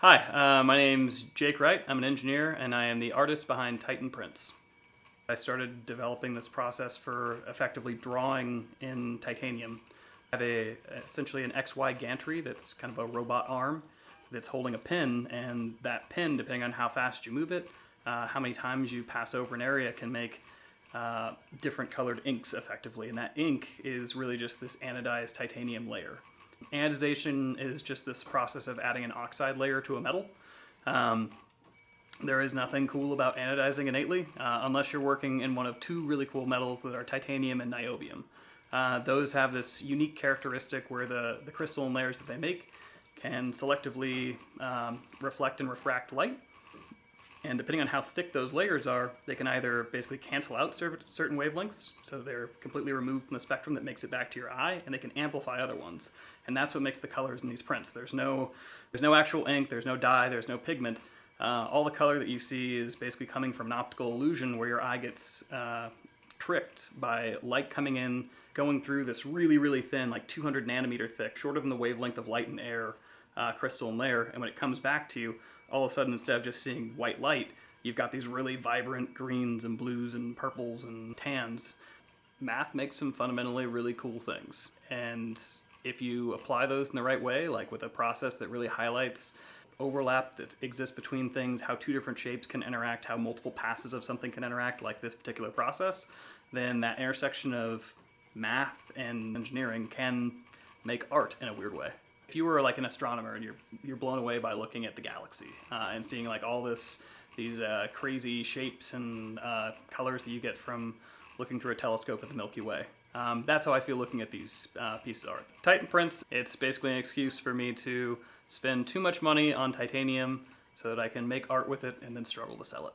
Hi, my name's Jake Wright. I'm an engineer, and I am the artist behind Titan Prints. I started developing this process for effectively drawing in titanium. I have essentially an XY gantry that's kind of a robot arm that's holding a pin, and that pin, depending on how fast you move it, how many times you pass over an area, can make different colored inks effectively. And that ink is really just this anodized titanium layer. Anodization is just this process of adding an oxide layer to a metal. There is nothing cool about anodizing innately, unless you're working in one of two really cool metals that are titanium and niobium. Those have this unique characteristic where the crystalline layers that they make can selectively reflect and refract light. And depending on how thick those layers are, they can either basically cancel out certain wavelengths, so they're completely removed from the spectrum that makes it back to your eye, and they can amplify other ones. And that's what makes the colors in these prints. There's no actual ink, there's no dye, there's no pigment. All the color that you see is basically coming from an optical illusion where your eye gets tricked by light coming in, going through this really, really thin, like 200 nanometer thick, shorter than the wavelength of light and air crystalline layer. And when it comes back to you, all of a sudden, instead of just seeing white light, you've got these really vibrant greens and blues and purples and tans. Math makes some fundamentally really cool things. And if you apply those in the right way, like with a process that really highlights overlap that exists between things, how two different shapes can interact, how multiple passes of something can interact, like this particular process, then that intersection of math and engineering can make art in a weird way. If you were like an astronomer and you're blown away by looking at the galaxy and seeing like all these crazy shapes and colors that you get from looking through a telescope at the Milky Way. That's how I feel looking at these pieces of art. Titan Prints, it's basically an excuse for me to spend too much money on titanium so that I can make art with it and then struggle to sell it.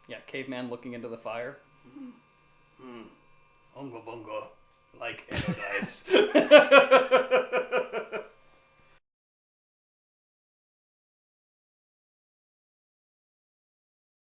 Yeah, caveman looking into the fire. Unga bunga, like anodized.